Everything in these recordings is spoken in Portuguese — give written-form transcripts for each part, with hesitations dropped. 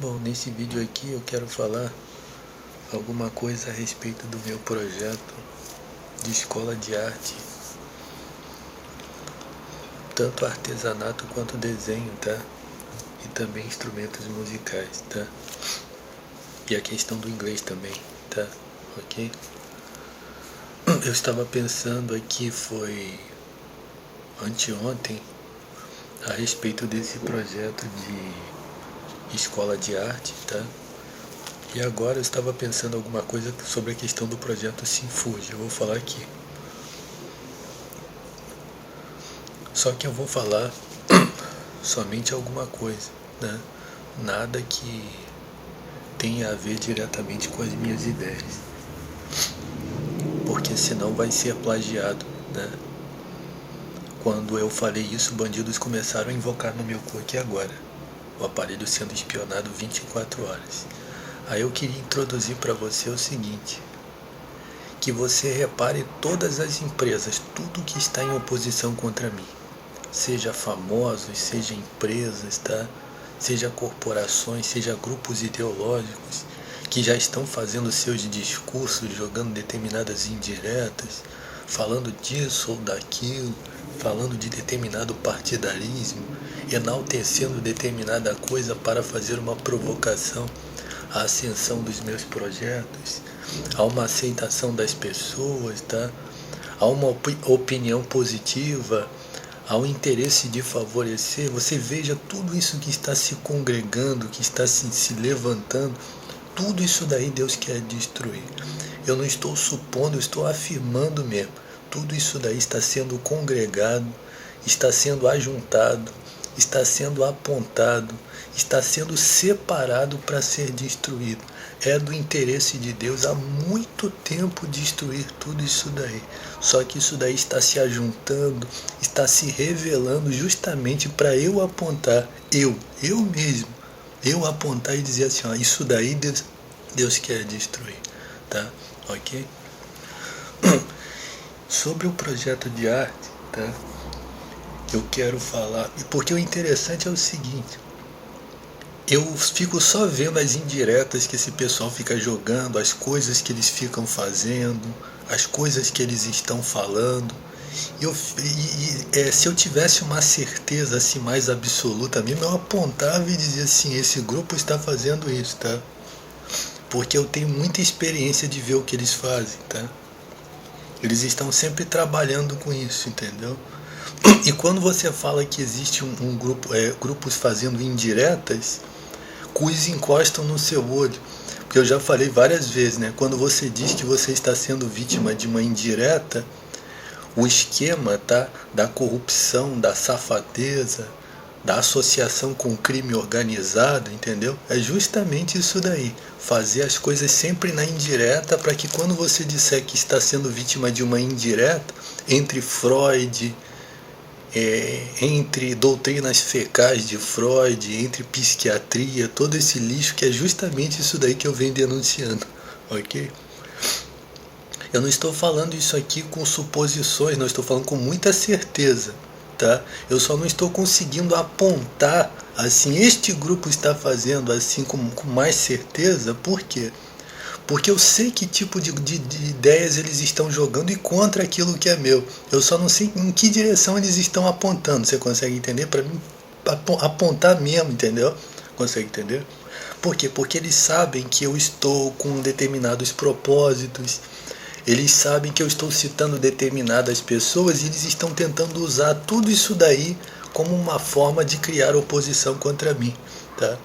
Bom, nesse vídeo aqui eu quero falar alguma coisa a respeito do meu projeto de escola de arte, tanto artesanato quanto desenho, tá? E também instrumentos musicais, tá? E a questão do inglês também, tá? Ok? Eu estava pensando aqui, foi anteontem, a respeito desse projeto de escola de arte, tá? E agora eu estava pensando alguma coisa sobre a questão do projeto Sinfurge. Eu vou falar aqui. Só que eu vou falar somente alguma coisa, né? Nada que tenha a ver diretamente com as minhas ideias. Porque senão vai ser plagiado, né? Quando eu falei isso, bandidos começaram a invocar no meu cu aqui agora. O aparelho sendo espionado 24 horas. Aí eu queria introduzir para você o seguinte: que você repare todas as empresas, tudo que está em oposição contra mim, seja famosos, seja empresas, tá? Seja corporações, seja grupos ideológicos que já estão fazendo seus discursos, jogando determinadas indiretas, falando disso ou daquilo, falando de determinado partidarismo, enaltecendo determinada coisa para fazer uma provocação à ascensão dos meus projetos, a uma aceitação das pessoas, tá? A uma opinião positiva, ao interesse de favorecer. Você veja tudo isso que está se congregando, que está se levantando, tudo isso daí Deus quer destruir. Eu não estou supondo, eu estou afirmando mesmo. Tudo isso daí está sendo congregado, está sendo ajuntado, está sendo apontado, está sendo separado para ser destruído. É do interesse de Deus há muito tempo destruir tudo isso daí. Só que isso daí está se ajuntando, está se revelando justamente para eu apontar, eu mesmo, eu apontar e dizer assim, ó, isso daí Deus quer destruir, tá? Ok? Sobre o projeto de arte, tá? Eu quero falar, porque o interessante é o seguinte: eu fico só vendo as indiretas que esse pessoal fica jogando, as coisas que eles ficam fazendo, as coisas que eles estão falando. Se eu tivesse uma certeza assim mais absoluta mesmo, eu apontava e dizia assim, esse grupo está fazendo isso, tá? Porque eu tenho muita experiência de ver o que eles fazem, tá? Eles estão sempre trabalhando com isso, entendeu? E quando você fala que existe um grupo, grupos fazendo indiretas, cus encostam no seu olho. Porque eu já falei várias vezes, né? Quando você diz que você está sendo vítima de uma indireta, o esquema, tá? Da corrupção, da safadeza, da associação com o crime organizado, entendeu? É justamente isso daí. Fazer as coisas sempre na indireta, para que quando você disser que está sendo vítima de uma indireta, entre Freud, entre doutrinas fecais de Freud, entre psiquiatria, todo esse lixo, que é justamente isso daí que eu venho denunciando, ok? Eu não estou falando isso aqui com suposições, não, estou falando com muita certeza, tá? Eu só não estou conseguindo apontar assim, este grupo está fazendo assim com mais certeza. Por quê? Porque eu sei que tipo de ideias eles estão jogando e contra aquilo que é meu. Eu só não sei em que direção eles estão apontando. Você consegue entender? Para mim, apontar mesmo, entendeu? Consegue entender? Por quê? Porque eles sabem que eu estou com determinados propósitos. Eles sabem que eu estou citando determinadas pessoas e eles estão tentando usar tudo isso daí como uma forma de criar oposição contra mim, tá?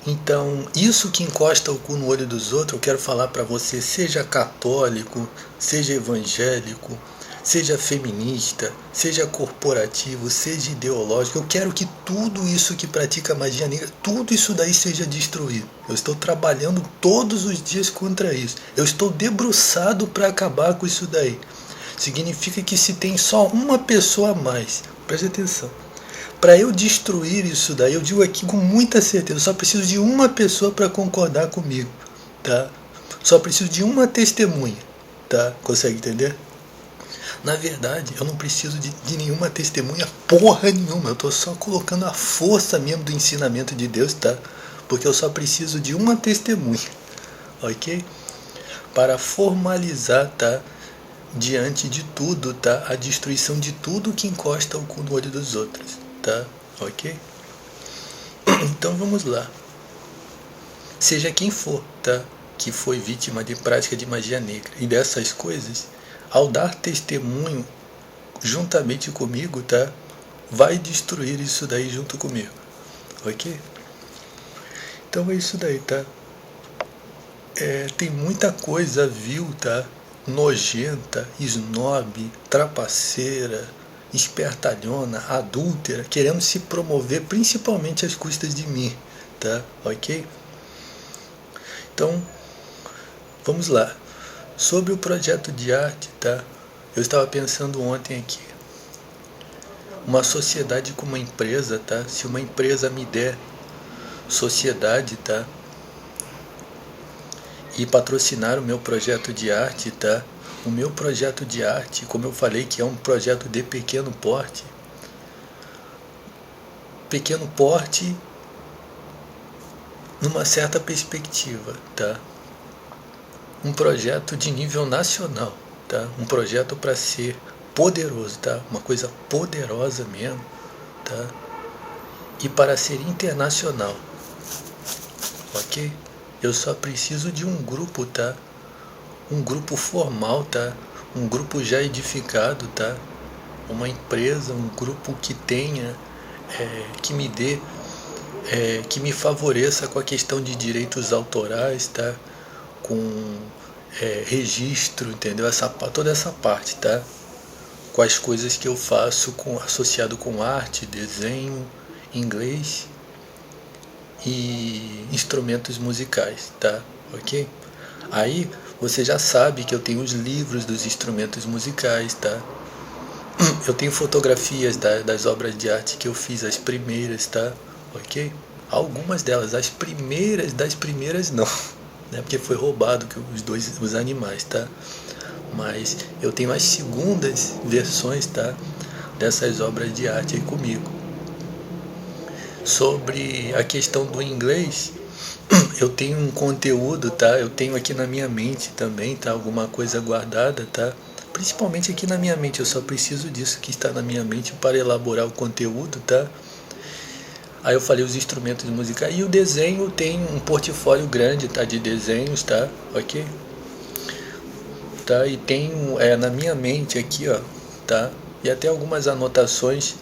Então, isso que encosta o cu no olho dos outros, eu quero falar para você, seja católico, seja evangélico, seja feminista, seja corporativo, seja ideológico, eu quero que tudo isso que pratica magia negra, tudo isso daí seja destruído. Eu estou trabalhando todos os dias contra isso. Eu estou debruçado para acabar com isso daí. Significa que se tem só uma pessoa a mais, preste atenção, para eu destruir isso daí, eu digo aqui com muita certeza, eu só preciso de uma pessoa para concordar comigo, tá? Só preciso de uma testemunha, tá? Consegue entender? Na verdade, eu não preciso de nenhuma testemunha, porra nenhuma. Eu tô só colocando a força mesmo do ensinamento de Deus, tá? Porque eu só preciso de uma testemunha, ok? Para formalizar, tá? Diante de tudo, tá? A destruição de tudo que encosta o cu no olho dos outros, tá? Ok? Então vamos lá. Seja quem for, tá? Que foi vítima de prática de magia negra e dessas coisas, ao dar testemunho juntamente comigo, tá? Vai destruir isso daí junto comigo, ok? Então é isso daí, tá? Tem muita coisa vil, tá? Nojenta, snob, trapaceira, espertalhona, adúltera, querendo se promover principalmente às custas de mim, tá? Ok? Então, vamos lá. Sobre o projeto de arte, tá? Eu estava pensando ontem aqui. Uma sociedade com uma empresa, tá? Se uma empresa me der sociedade, tá? E patrocinar o meu projeto de arte, tá? O meu projeto de arte, como eu falei, que é um projeto de pequeno porte numa certa perspectiva, tá? Um projeto de nível nacional, tá? Um projeto para ser poderoso, tá? Uma coisa poderosa mesmo, tá? E para ser internacional, ok? Eu só preciso de um grupo, tá? Um grupo formal, tá? Um grupo já edificado, tá? Uma empresa, um grupo que tenha, que me dê, que me favoreça com a questão de direitos autorais, tá? Com registro, entendeu? Toda essa parte, tá? Com as coisas que eu faço associado com arte, desenho, inglês e instrumentos musicais, tá? Ok? Aí você já sabe que eu tenho os livros dos instrumentos musicais, tá? Eu tenho fotografias das obras de arte que eu fiz, as primeiras, tá? Ok? Algumas delas, as primeiras das primeiras não, né? Porque foi roubado os animais, tá? Mas eu tenho as segundas versões, tá? Dessas obras de arte aí comigo. Sobre a questão do inglês, eu tenho um conteúdo, tá? Eu tenho aqui na minha mente também, tá? Alguma coisa guardada, tá? Principalmente aqui na minha mente, eu só preciso disso que está na minha mente para elaborar o conteúdo, tá? Aí eu falei os instrumentos musicais e o desenho, tem um portfólio grande, tá? De desenhos, tá? Ok? Tá? E tenho na minha mente aqui, ó, tá? E até algumas anotações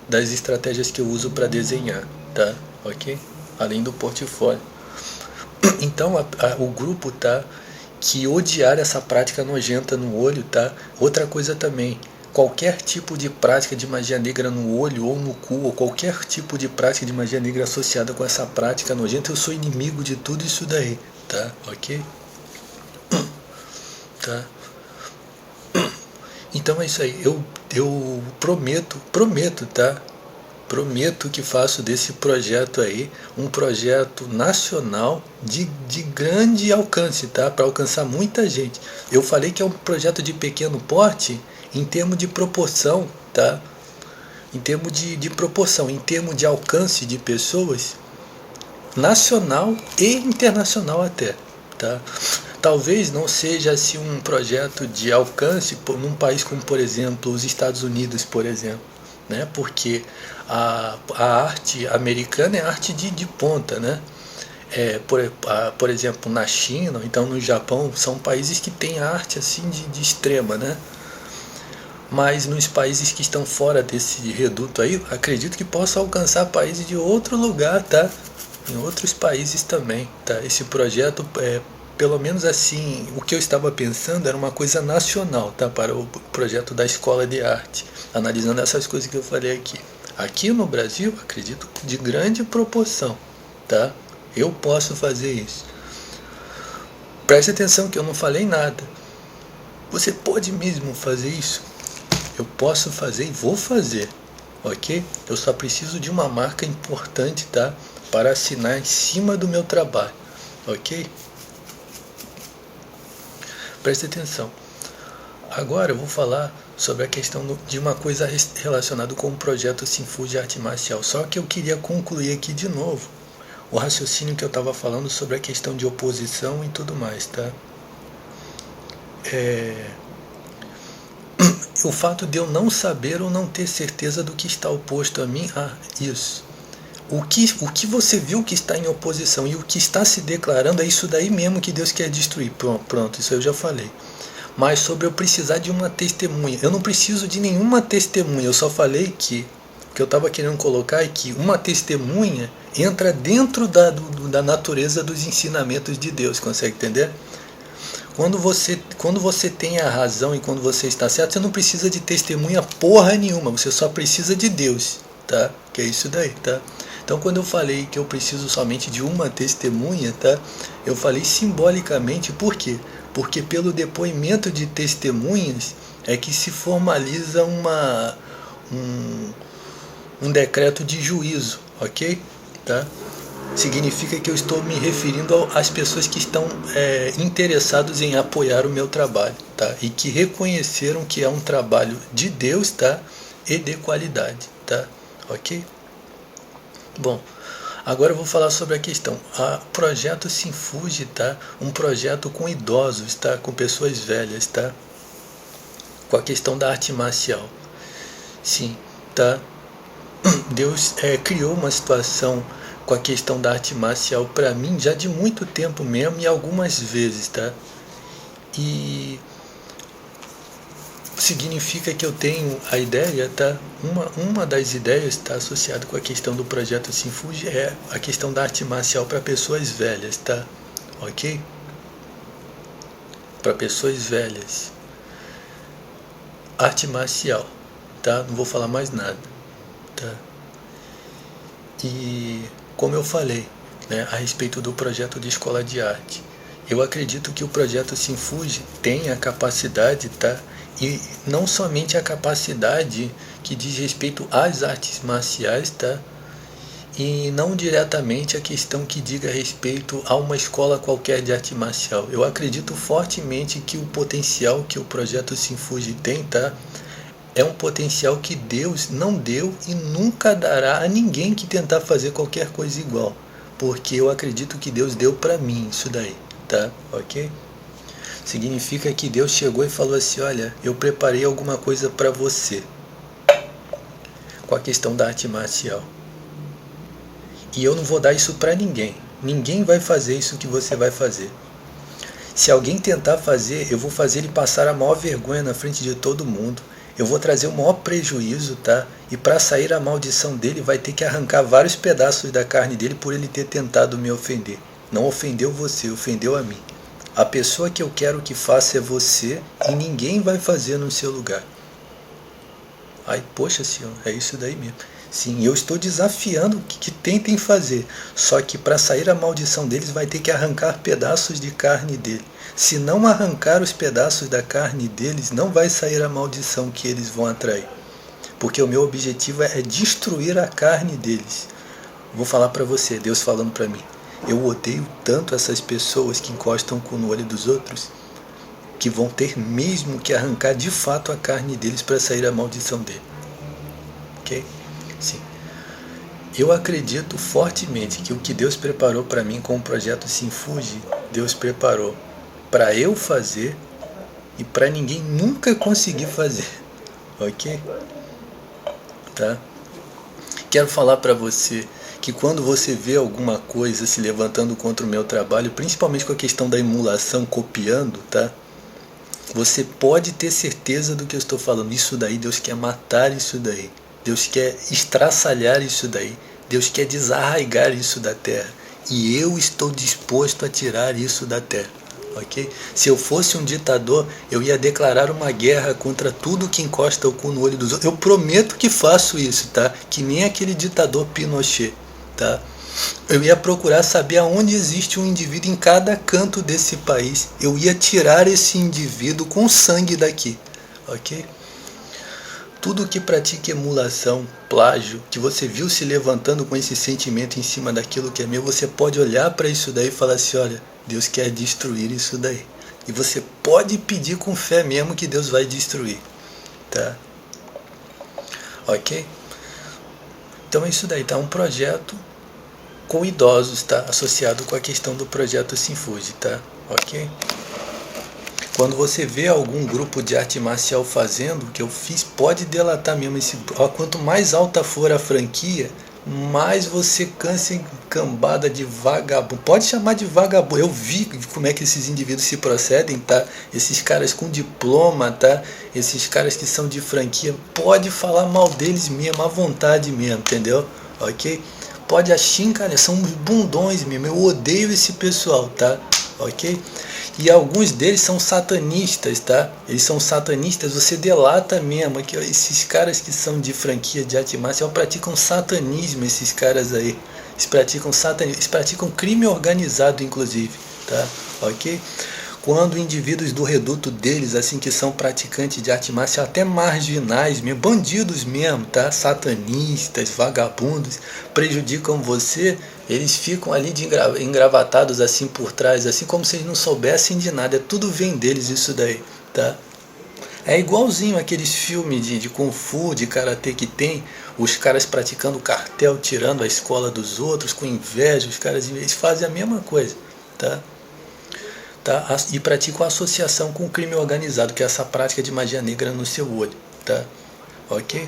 das estratégias que eu uso para desenhar, tá? Ok? Além do portfólio. Então o grupo, tá? Que odiar essa prática nojenta no olho, tá? Outra coisa também, qualquer tipo de prática de magia negra no olho ou no cu, ou qualquer tipo de prática de magia negra associada com essa prática nojenta, eu sou inimigo de tudo isso daí, tá? Ok? Tá? Então é isso aí, eu prometo, tá? Prometo que faço desse projeto aí um projeto nacional de grande alcance, tá? Para alcançar muita gente. Eu falei que é um projeto de pequeno porte em termos de proporção, tá? Em termos de proporção, em termos de alcance de pessoas, nacional e internacional até, tá? Talvez não seja assim um projeto de alcance num país como, por exemplo, os Estados Unidos, por exemplo, né? Porque a arte americana é arte de ponta, né? Por exemplo, na China, então no Japão, são países que têm arte assim de extrema, né? Mas nos países que estão fora desse reduto aí, acredito que possa alcançar países de outro lugar, tá? Em outros países também, tá? Esse projeto pelo menos assim, o que eu estava pensando era uma coisa nacional, tá? Para o projeto da Escola de Arte, analisando essas coisas que eu falei aqui. Aqui no Brasil, acredito de grande proporção, tá? Eu posso fazer isso. Preste atenção que eu não falei nada. Você pode mesmo fazer isso? Eu posso fazer e vou fazer, ok? Eu só preciso de uma marca importante, tá? Para assinar em cima do meu trabalho, ok? Preste atenção. Agora eu vou falar sobre a questão de uma coisa relacionada com o projeto Sinfude Arte Marcial. Só que eu queria concluir aqui de novo o raciocínio que eu estava falando sobre a questão de oposição e tudo mais, tá? O fato de eu não saber ou não ter certeza do que está oposto a mim, isso. O que você viu que está em oposição e o que está se declarando é isso daí mesmo que Deus quer destruir. Pronto, isso eu já falei. Mas sobre eu precisar de uma testemunha, eu não preciso de nenhuma testemunha, eu só falei que o que eu estava querendo colocar é que uma testemunha entra dentro da natureza dos ensinamentos de Deus, consegue entender? Quando você tem a razão e quando você está certo, você não precisa de testemunha porra nenhuma, você só precisa de Deus, tá? Que é isso daí, tá? Então quando eu falei que eu preciso somente de uma testemunha, tá? Eu falei simbolicamente, por quê? Porque pelo depoimento de testemunhas é que se formaliza um decreto de juízo, ok? Tá? Significa que eu estou me referindo às pessoas que estão interessados em apoiar o meu trabalho, tá? E que reconheceram que é um trabalho de Deus, tá? E de qualidade, tá? Ok? Bom, agora eu vou falar sobre a questão. O projeto Sinfude, tá? Um projeto com idosos, tá? Com pessoas velhas, tá? Com a questão da arte marcial. Sim, tá? Deus criou uma situação com a questão da arte marcial para mim já de muito tempo mesmo e algumas vezes, tá? E significa que eu tenho a ideia, tá? Uma das ideias está associada com a questão do projeto Sinfude é a questão da arte marcial para pessoas velhas, tá? Ok? Para pessoas velhas. Arte marcial, tá? Não vou falar mais nada, tá? E como eu falei, né, a respeito do projeto de escola de arte, eu acredito que o projeto Sinfude tem a capacidade, tá? E não somente a capacidade que diz respeito às artes marciais, tá? E não diretamente a questão que diga respeito a uma escola qualquer de arte marcial. Eu acredito fortemente que o potencial que o projeto Sinfude tem, tá? É um potencial que Deus não deu e nunca dará a ninguém que tentar fazer qualquer coisa igual. Porque eu acredito que Deus deu para mim isso daí, tá? Ok? Significa que Deus chegou e falou assim, olha, eu preparei alguma coisa para você. Com a questão da arte marcial. E eu não vou dar isso para ninguém. Ninguém vai fazer isso que você vai fazer. Se alguém tentar fazer, eu vou fazer ele passar a maior vergonha na frente de todo mundo. Eu vou trazer o maior prejuízo, tá? E para sair a maldição dele, vai ter que arrancar vários pedaços da carne dele por ele ter tentado me ofender. Não ofendeu você, ofendeu a mim. A pessoa que eu quero que faça é você e ninguém vai fazer no seu lugar. Ai, poxa senhor, é isso daí mesmo. Sim, eu estou desafiando que tentem fazer. Só que para sair a maldição deles, vai ter que arrancar pedaços de carne dele. Se não arrancar os pedaços da carne deles, não vai sair a maldição que eles vão atrair. Porque o meu objetivo é destruir a carne deles. Vou falar para você, Deus falando para mim. Eu odeio tanto essas pessoas que encostam no olho dos outros, que vão ter mesmo que arrancar de fato a carne deles para sair a maldição dele. Ok? Sim. Eu acredito fortemente que o que Deus preparou para mim com o projeto Sinfude, Deus preparou para eu fazer e para ninguém nunca conseguir fazer, ok? Tá? Quero falar para você que quando você vê alguma coisa se levantando contra o meu trabalho, principalmente com a questão da emulação, copiando, tá? Você pode ter certeza do que eu estou falando. Isso daí, Deus quer matar isso daí. Deus quer estraçalhar isso daí. Deus quer desarraigar isso da terra. E eu estou disposto a tirar isso da terra. Ok? Se eu fosse um ditador, eu ia declarar uma guerra contra tudo que encosta o cu no olho dos outros. Eu prometo que faço isso, tá? Que nem aquele ditador Pinochet, tá? Eu ia procurar saber aonde existe um indivíduo em cada canto desse país. Eu ia tirar esse indivíduo com sangue daqui, ok? Tudo que pratica emulação, plágio, que você viu se levantando com esse sentimento em cima daquilo que é meu, você pode olhar para isso daí e falar assim, olha, Deus quer destruir isso daí. E você pode pedir com fé mesmo que Deus vai destruir, tá? Ok? Então é isso daí, tá? Um projeto com idosos, tá? Associado com a questão do projeto Sinfude, tá? Ok? Quando você vê algum grupo de arte marcial fazendo o que eu fiz, pode delatar mesmo esse. Quanto mais alta for a franquia, mais você cansa em cambada de vagabundo. Pode chamar de vagabundo. Eu vi como é que esses indivíduos se procedem, tá? Esses caras com diploma, tá? Esses caras que são de franquia, pode falar mal deles mesmo, à vontade mesmo, entendeu? Ok? Pode achar, são uns bundões mesmo. Eu odeio esse pessoal, tá? Ok? E alguns deles são satanistas, tá? Eles são satanistas, você delata mesmo que esses caras que são de franquia de arte marcial praticam satanismo, esses caras aí. Eles praticam satanismo, eles praticam crime organizado, inclusive, tá? Ok? Quando indivíduos do reduto deles, assim, que são praticantes de arte marcial, até marginais mesmo, bandidos mesmo, tá? Satanistas, vagabundos, prejudicam você, eles ficam ali engravatados assim por trás, assim como se eles não soubessem de nada, tudo vem deles isso daí, tá? É igualzinho aqueles filmes de Kung Fu, de Karatê que tem, os caras praticando cartel, tirando a escola dos outros, com inveja, os caras eles fazem a mesma coisa, tá? Tá? E praticam associação com o crime organizado, que é essa prática de magia negra no seu olho, tá? Ok?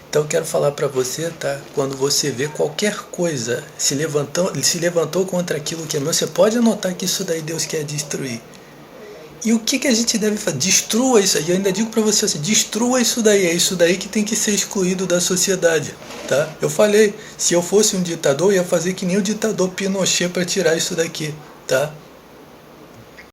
Então eu quero falar para você, tá? Quando você vê qualquer coisa se levantou contra aquilo que é meu, você pode anotar que isso daí Deus quer destruir. E o que a gente deve fazer? Destrua isso aí. Eu ainda digo para você assim, destrua isso daí. É isso daí que tem que ser excluído da sociedade, tá? Eu falei, se eu fosse um ditador, eu ia fazer que nem o ditador Pinochet para tirar isso daqui, tá?